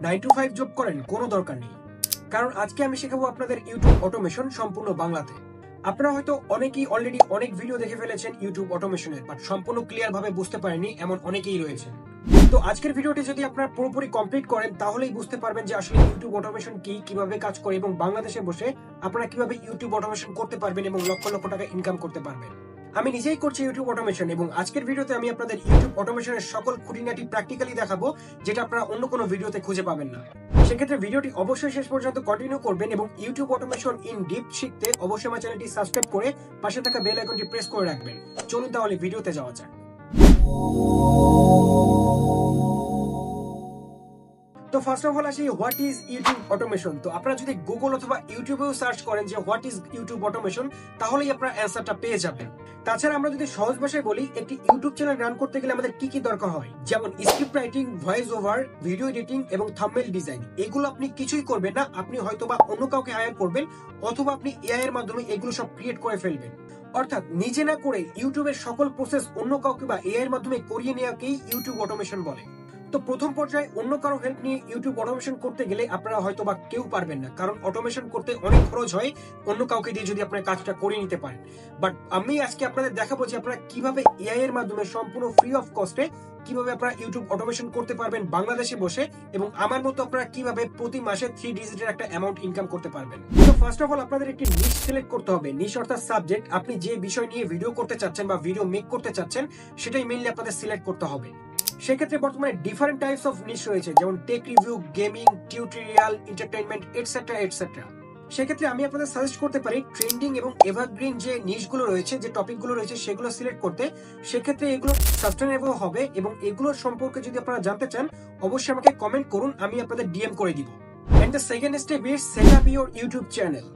9 to 5 job করেন, কোনো দরকার নেই। কারণ আজকে আমি শেখাবো আপনাদের ইউটিউব অটোমেশন সম্পূর্ণ বাংলাতে। আপনারা হয়তো অনেকেই অলরেডি অনেক ভিডিও দেখে ফেলেছেন ইউটিউব অটোমেশনের, বাট সম্পূর্ণ ক্লিয়ার ভাবে বুঝতে পারেননি এমন অনেকেই রয়েছে। তো আজকের ভিডিওটি যদি আপনারা পুরোপুরি কমপ্লিট করেন তাহলেই বুঝতে পারবেন যে আসলে ইউটিউব অটোমেশন কি, কিভাবে কাজ করে এবং বাংলাদেশে বসে আপনারা কিভাবে ইউটিউব অটোমেশন করতে পারবেন এবং লক্ষ লক্ষ টাকা ইনকাম করতে পারবেন। আমি নিজেই করছি ইউটিউব অটোমেশন এবং আজকের ভিডিওতে আমি আপনাদের ইউটিউব অটোমেশনের সকল খুঁটিনাটি প্র্যাকটিক্যালি দেখাবো, যেটা আপনারা অন্য কোনো ভিডিওতে খুঁজে পাবেন না। সেক্ষেত্রে ভিডিওটি অবশ্যই শেষ পর্যন্ত কন্টিনিউ করবেন এবং ইউটিউব অটোমেশন ইন ডিপ শিখতে অবশ্যই আমার চ্যানেলটি সাবস্ক্রাইব করে পাশে থাকা বেল আইকনটি প্রেস করে রাখবেন। চলুন তাহলে ভিডিওতে যাওয়া যাক। তো ফার্স্ট অফ অল আসি হোয়াট ইজ ইউটিউব অটোমেশন। তো আপনারা যদি গুগল অথবা ইউটিউবেও সার্চ করেন যে হোয়াট ইজ ইউটিউব অটোমেশন, তাহলেই আপনারা অ্যান্সারটা পেয়ে যাবেন। তাছাড়া আমরা যদি সহজ ভাষায় বলি, একটি ইউটিউব চ্যানেল রান করতে গেলে আমাদের কি কি দরকার হয়, যেমন script writing, voice over, video editing এবং থাম্বনেল ডিজাইন। এগুলো আপনি কিছুই করবেন না, আপনি হয়তোবা অন্য কাউকে হায়ার করবেন অথবা আপনি এআই এর মাধ্যমে এগুলো সব ক্রিয়েট করে ফেলবেন। অর্থাৎ নিজে না করে ইউটিউবের সকল প্রসেস অন্য কাউকে বা এআই এর মাধ্যমে করিয়ে নেওয়াকেই ইউটিউব অটোমেশন বলে। তো প্রথম পর্যায়ে অন্য কারো হেল্প নিয়ে ইউটিউব অটোমেশন করতে গেলে আপনারা হয়তো বা কেউ পারবেন না, কারণ অটোমেশন করতে অনেক খরচ হয় অন্য কাউকে দিয়ে যদি আপনারা কাজটা করে নিতে পারেন। বাট আমি আজকে আপনাদের দেখাবো যে আপনারা কিভাবে এআই এর মাধ্যমে সম্পূর্ণ ফ্রি অফ কস্টে কিভাবে আপনারা ইউটিউব অটোমেশন করতে পারবেন বাংলাদেশে বসে, এবং আমার মতো আপনারা কিভাবে প্রতি মাসে 3 ডিজিটের একটা অ্যামাউন্ট ইনকাম করতে পারবেন। তো ফার্স্ট অফ অল আপনাদের একটি নিশ সিলেক্ট করতে হবে। নিশ অর্থাৎ সাবজেক্ট, আপনি যে বিষয় নিয়ে ভিডিও করতে চাচ্ছেন বা ভিডিও মেক করতে চাচ্ছেন সেটাই মেইনলি আপনাদের সিলেক্ট করতে হবে। সেক্ষেত্রে বর্তমানে ডিফারেন্ট টাইপস অফ নিশ রয়েছে, যেমন take review, gaming, tutorial, entertainment etcetera etcetera. সেক্ষেত্রে আমি আপনাদের সাজেস্ট করতে পারি ট্রেন্ডিং এবং এভারগ্রিন যে নিশগুলো রয়েছে, যে টপিকগুলো রয়েছে সেগুলো সিলেক্ট করতে। সেক্ষেত্রে এগুলো সাস্টেনেবল হবে এবং এগুলোর সম্পর্কে যদি আপনারা জানতে চান অবশ্যই আমাকে কমেন্ট করুন, আমি আপনাদের ডিএম করে দিব। And the second step is set up your YouTube channel.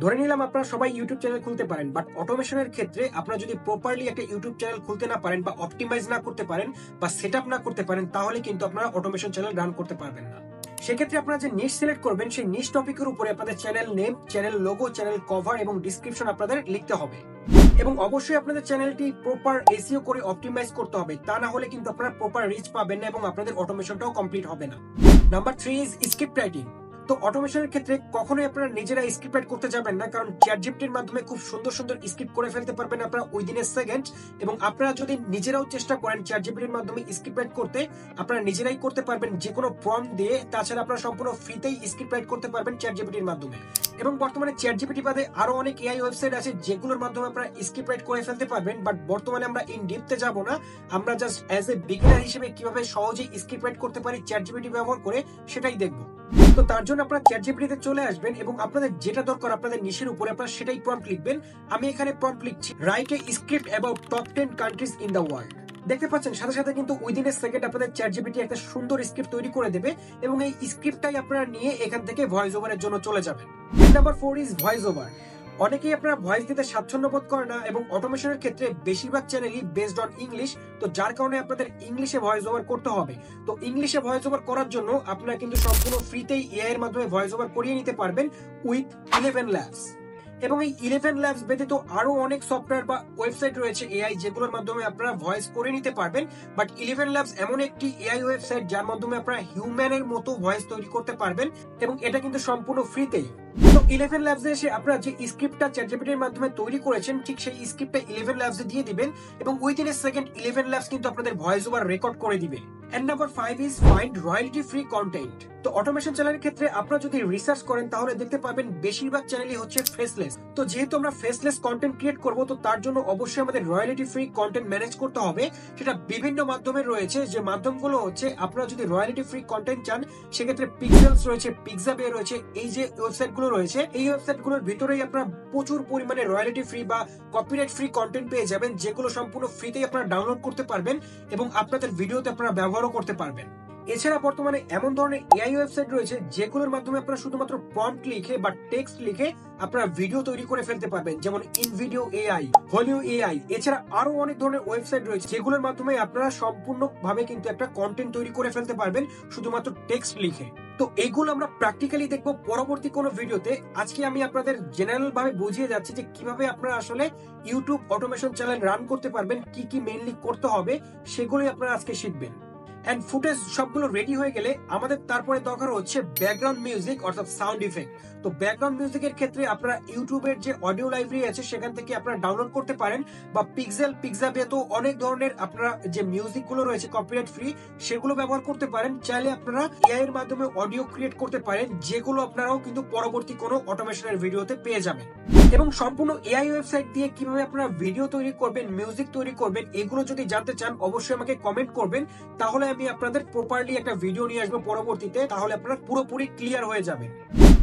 ধরে নিলাম আপনারা সবাই ইউটিউব চ্যানেল খুলতে পারেন, বাট অটোমেশনের ক্ষেত্রে আপনারা যদি প্রপারলি একটা ইউটিউব চ্যানেল খুলতে না পারেন বা অপটিমাইজ না করতে পারেন বা সেটআপ না করতে পারেন, তাহলে কিন্তু আপনারা অটোমেশন চ্যানেল রান করতে পারবেন না। সেক্ষেত্রে আপনারা যে নিশ সিলেক্ট করবেন সেই নিশ টপিকের উপরে আপনাদের channel name, channel logo, channel cover এবং ডিসক্রিপশন আপনাদের লিখতে হবে। এবং অবশ্যই আপনাদের চ্যানেলটি প্রপার এসইও করে অপটিমাইজ করতে হবে, তা না হলে কিন্তু আপনারা প্রপার রিচ পাবেন না এবং আপনাদের অটোমেশনটাও কমপ্লিট হবে না। Number 3 is script writing. তো অটোমেশনের ক্ষেত্রে কখনোই আপনারা নিজেরা স্ক্রিপ্ট রাইট করতে যাবেন না, কারণ চ্যাটজিপিটির মাধ্যমে খুব সুন্দর সুন্দর স্ক্রিপ্ট করে ফেলতে পারবেন আপনারা উইদিন এ সেকেন্ড। এবং আপনারা যদি নিজেরাও চেষ্টা করেন চ্যাটজিপিটির মাধ্যমে স্ক্রিপ্ট রাইট করতে, আপনারা নিজেরাই করতে পারবেন যে কোনো প্রম্পট দিয়ে। তাছাড়া আপনারা সম্পূর্ণ ফ্রিতেই স্ক্রিপ্ট রাইট করতে পারবেন চ্যাটজিপিটির মাধ্যমে। এবং বর্তমানে চ্যাটজিপিটি বাদে আরো অনেক এআই ওয়েবসাইট আছে যেগুলোর মাধ্যমে আপনারা স্ক্রিপ্ট রাইট করে ফেলতে পারবেন। বাট বর্তমানে আমরা ইন ডিপতে যাব না, আমরা জাস্ট অ্যাজ এ বিগিনার হিসেবে কিভাবে সহজেই স্ক্রিপ্ট রাইট করতে পারি চ্যাটজিপিটি ব্যবহার করে সেটাই দেখব। তো তার জন্য আপনারা চ্যাটজিপিটিতে চলে আসবেন এবং আপনাদের যেটা দরকার আপনাদের নিশের উপরে আপনারা সেটাই প্রম্পট লিখবেন। আমি এখানে প্রম্পট লিখছি write a script about top 10 countries in the world. দেখতে পাচ্ছেন সাথে সাথে কিন্তু উইদিন এ সেকেন্ড আপনাদের চ্যাটজিপিটি একটা সুন্দর স্ক্রিপ্ট তৈরি করে দেবে এবং এই স্ক্রিপ্টটাই আপনারা নিয়ে এখান থেকে ভয়েস ওভারের জন্য চলে যাবেন। Number 4 is voice over. অনেকেই আপনারা ভয়েস দিতে স্বাচ্ছন্দ্য বোধ করে না এবং অটোমেশনের ক্ষেত্রে বেশিরভাগ চ্যানেলই বেসড অন ইংলিশ, তো যার কারণে আপনাদের ইংলিশে ভয়েস ওভার করতে হবে। তো ইংলিশে ভয়েস ওভার করার জন্য আপনারা কিন্তু সম্পূর্ণ ফ্রিতেই এআই এর মাধ্যমে ভয়েস ওভার করিয়ে নিতে পারবেন উইথ 11 ল্যাবস। এবং এই 11 ল্যাবস ব্যতীত আরো অনেক সফটওয়্যার বা ওয়েবসাইট রয়েছে এআই যেগুলোর মাধ্যমে আপনারা ভয়েস করে নিতে পারবেন। বাট 11 ল্যাবস এমন একটি এআই ওয়েবসাইট যার মাধ্যমে আপনারা হিউম্যানের মতো ভয়েস তৈরি করতে পারবেন এবং এটা কিন্তু সম্পূর্ণ ফ্রিতেই। তো 11 ল্যাবসে এসে আপনারা যে স্ক্রিপ্টটা চ্যাটজিপিটির মাধ্যমে তৈরি করেছেন ঠিক সেই স্ক্রিপ্টটা 11 ল্যাবসে দিয়ে দিবেন এবং উইদিন এ সেকেন্ড 11 ল্যাবস কিন্তু আপনাদের ভয়েস ওভার রেকর্ড করে দিবে। And number 5 is find royalty free content. তো অটোমেশন চ্যানেলের ক্ষেত্রে আপনারা যদি রিসার্চ করেন তাহলে দেখতে পাবেন বেশিরভাগ চ্যানেলই হচ্ছে ফেসলেস। তো যেহেতু আমরা ফেসলেস কন্টেন্ট ক্রিয়েট করব, তো তার জন্য অবশ্যই আমাদের রয়্যালিটি ফ্রি কন্টেন্ট ম্যানেজ করতে হবে। সেটা বিভিন্ন মাধ্যমে রয়েছে, যে মাধ্যমগুলো হচ্ছে আপনারা যদি রয়্যালিটি ফ্রি কন্টেন্ট চান সেক্ষেত্রে পিক্সেলস রয়েছে, পিক্সাবে রয়েছে, এই যে ওয়েবসাইটগুলো রয়েছে এই ওয়েবসাইটগুলোর ভিতরেই আপনারা প্রচুর পরিমাণে রয়্যালিটি ফ্রি বা কপিরাইট ফ্রি কন্টেন্ট পেয়ে যাবেন, যেগুলো সম্পূর্ণ ফ্রিতেই আপনারা ডাউনলোড করতে পারবেন এবং আপনাদের ভিডিওতে আপনারা ব্যবহারও করতে পারবেন। এছাড়া বর্তমানে এমন ধরনের এআই ওয়েবসাইট রয়েছে যেগুলোর মাধ্যমে আপনারা শুধুমাত্র প্রম্পট লিখে বা টেক্সট লিখে আপনারা ভিডিও তৈরি করে ফেলতে পারবেন, যেমন ইনভিডিও এআই, হলিউ এআই। এছাড়া আরো অনেক ধরনের ওয়েবসাইট রয়েছে যেগুলোর মাধ্যমে আপনারা সম্পূর্ণভাবে কিন্তু একটা কন্টেন্ট তৈরি করে ফেলতে পারবেন শুধুমাত্র টেক্সট লিখে। তো এইগুলো আমরা প্র্যাকটিক্যালি দেখবো পরবর্তী কোনো ভিডিওতে। আজকে আমি আপনাদের জেনারেল ভাবে বুঝিয়ে যাচ্ছি যে কিভাবে আপনারা আসলে ইউটিউব অটোমেশন চ্যানেল রান করতে পারবেন, কি কি মেইনলি করতে হবে সেগুলোই আপনারা আজকে শিখবেন। এন্ড ফুটেজ সবগুলো রেডি হয়ে গেলে আমাদের তারপরে দরকার হচ্ছে ব্যাকগ্রাউন্ড মিউজিক অর্থাৎ সাউন্ড ইফেক্ট। তো ব্যাকগ্রাউন্ড মিউজিকের ক্ষেত্রে আপনারা ইউটিউবের যে অডিও লাইব্রেরি আছে সেখান থেকে আপনারা ডাউনলোড করতে পারেন, বা পিক্সাবে তো অনেক ধরনের আপনারা যে মিউজিক গুলো রয়েছে কপিরাইট ফ্রি সেগুলো ব্যবহার করতে পারেন। চাইলে আপনারা এআই এর মাধ্যমে অডিও ক্রিয়েট করতে পারেন, যেগুলো আপনারাও কিন্তু পরবর্তী কোনো অটোমেশনের ভিডিওতে পেয়ে যাবেন। এবং সম্পূর্ণ এআই ওয়েবসাইট দিয়ে কিভাবে আপনারা ভিডিও তৈরি করবেন, মিউজিক তৈরি করবেন, এগুলো যদি জানতে চান অবশ্যই আমাকে কমেন্ট করবেন, তাহলে আমি আপনাদের প্রপারলি একটা ভিডিও নিয়ে আসবো পরবর্তীতে, তাহলে আপনারা পুরোপুরি ক্লিয়ার হয়ে যাবেন।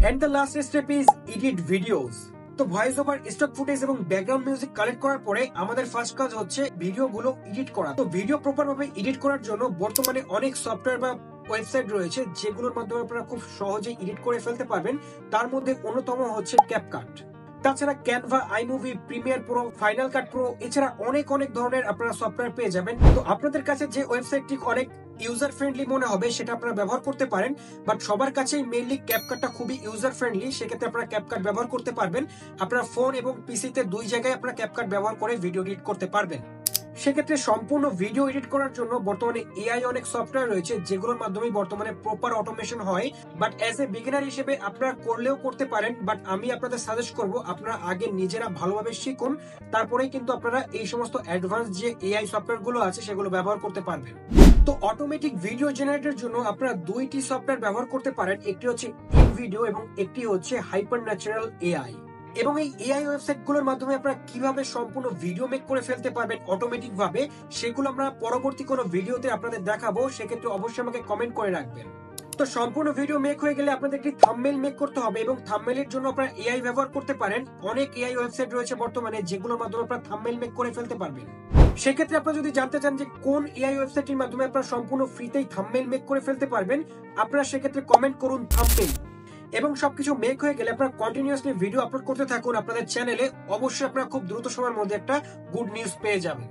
And the last step is edit videos. তো ভয়েস ওভার, স্টক ফুটেজ এবং ব্যাকগ্রাউন্ড মিউজিক কালেক্ট করার পরে আমাদের ফার্স্ট কাজ হচ্ছে ভিডিও গুলো এডিট করা। তো ভিডিও প্রপার ভাবে এডিট করার জন্য বর্তমানে অনেক সফটওয়্যার বা ওয়েবসাইট রয়েছে যেগুলোর মাধ্যমে আপনারা খুব সহজেই এডিট করে ফেলতে পারবেন। তার মধ্যে অন্যতম হচ্ছে ক্যাপকাট। তাছাড়া Canva, iMovie, Premiere Pro, Final Cut Pro, এছাড়া অনেক ধরনের আপনারা সফটওয়্যার পেয়ে যাবেন। তো আপনাদের কাছে যে ওয়েবসাইটটি অনেক ইউজার ফ্রেন্ডলি মনে হবে সেটা আপনারা ব্যবহার করতে পারেন, বাট সবার কাছেই মেইনলি ক্যাপকাটটা খুবই ইউজার ফ্রেন্ডলি, সেক্ষেত্রে আপনারা ক্যাপকাট ব্যবহার করতে পারবেন। আপনার ফোন এবং পিসিতে দুই জায়গায় আপনারা ক্যাপকাট ব্যবহার করে ভিডিও এডিট করতে পারবেন। সেক্ষেত্রে সম্পূর্ণ ভিডিও এডিট করার জন্য বর্তমানে এআই অনেক সফটওয়্যার রয়েছে যেগুলোর মাধ্যমে বর্তমানে প্রপার অটোমেশন হয়, বাট অ্যাজ এ বিগিনার হিসেবে আপনারা করলেও করতে পারেন, বাট আমি আপনাদের সাজেস্ট করব আপনারা আগে নিজেরা ভালোভাবে শিখুন, তারপরেই কিন্তু আপনারা এই সমস্ত অ্যাডভান্স যে এআই সফটওয়্যার গুলো আছে সেগুলো ব্যবহার করতে পারবেন। তো অটোমেটিক ভিডিও জেনারেটরের জন্য আপনারা দুইটি সফটওয়্যার ব্যবহার করতে পারেন, একটি হচ্ছে ইনভিডিও এবং একটি হচ্ছে হাইপার ন্যাচারাল এআই। এবং এই এআই ওয়েবসাইট গুলোর মাধ্যমে আপনারা কিভাবে সম্পূর্ণ ভিডিও মেক করে ফেলতে পারবেন অটোমেটিক ভাবে, সেগুলো আমরা পরবর্তী কোনো ভিডিওতে আপনাদের দেখাবো, সেক্ষেত্রে অবশ্যই আমাকে কমেন্ট করে রাখবেন। তো সম্পূর্ণ ভিডিও মেক হয়ে গেলে আপনাদের একটি থাম্বনেল মেক করতে হবে, এবং থাম্বনেলের জন্য আপনারা এআই ব্যবহার করতে পারেন। অনেক এআই ওয়েবসাইট রয়েছে বর্তমানে যেগুলোর মাধ্যমে আপনারা থাম্বনেল মেক করে ফেলতে পারবেন। সেক্ষেত্রে আপনারা যদি জানতে চান যে কোন এআই ওয়েবসাইটের মাধ্যমে আপনারা সম্পূর্ণ ফ্রিতেই থাম্বনেল মেক করে ফেলতে পারবেন, আপনারা সেক্ষেত্রে কমেন্ট করুন থাম্বনেল। এবং সবকিছু মেক হয়ে গেলে আপনারা কন্টিনিউয়াসলি ভিডিও আপলোড করতে থাকুন আপনাদের চ্যানেলে, অবশ্যই আপনারা খুব দ্রুত সময়ের মধ্যে একটা গুড নিউজ পেয়ে যাবেন।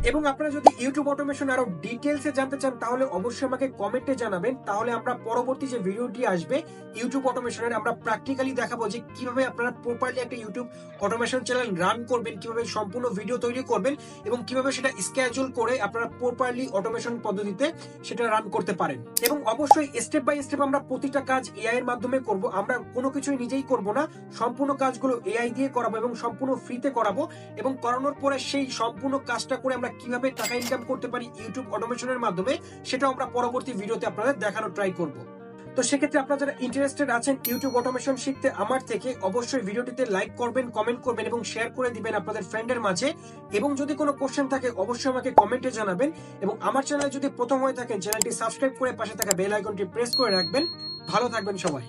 এবং আপনারা যদি ইউটিউব অটোমেশন আরো ডিটেইলসে জানতে চান তাহলে অবশ্যই আমাকে কমেন্টে জানাবেন, তাহলে আমরা পরবর্তী যে ভিডিওটি আসবে ইউটিউব অটোমেশনের আমরা প্র্যাকটিক্যালি দেখাবো যে কিভাবে আপনারা প্রপারলি একটা ইউটিউব অটোমেশন চ্যানেল রান করবেন, কিভাবে সম্পূর্ণ ভিডিও তৈরি করবেন এবং কিভাবে সেটা স্কেজুল করে আপনারা প্রপারলি অটোমেশন পদ্ধতিতে সেটা রান করতে পারেন। এবং অবশ্যই স্টেপ বাই স্টেপ আমরা প্রতিটা কাজ এআই এর মাধ্যমে করব, আমরা কোনো কিছুই নিজেই করব না, সম্পূর্ণ কাজগুলো এআই দিয়ে করাবো এবং সম্পূর্ণ ফ্রিতে করাবো। এবং করানোর পরে সেই সম্পূর্ণ কাজটা করে আমরা কিভাবে টাকা ইনকাম করতে পারি ইউটিউব অটোমেশনের মাধ্যমে সেটাও আমরা পরবর্তী ভিডিওতে আপনাদের দেখানোর ট্রাই করব। তো সেক্ষেত্রে আপনারা যারা ইন্টারেস্টেড আছেন ইউটিউব অটোমেশন শিখতে আমার থেকে, অবশ্যই ভিডিওটিতে লাইক করবেন, কমেন্ট করবেন এবং শেয়ার করে দিবেন আপনাদের ফ্রেন্ডের মাঝে। এবং যদি কোনো কোশ্চেন থাকে অবশ্যই আমাকে কমেন্টে জানাবেন, এবং আমার চ্যানেলে যদি প্রথম হয়ে থাকেন চ্যানেলটি সাবস্ক্রাইব করে পাশে থাকা বেল আইকনটি প্রেস করে রাখবেন। ভালো থাকবেন সবাই।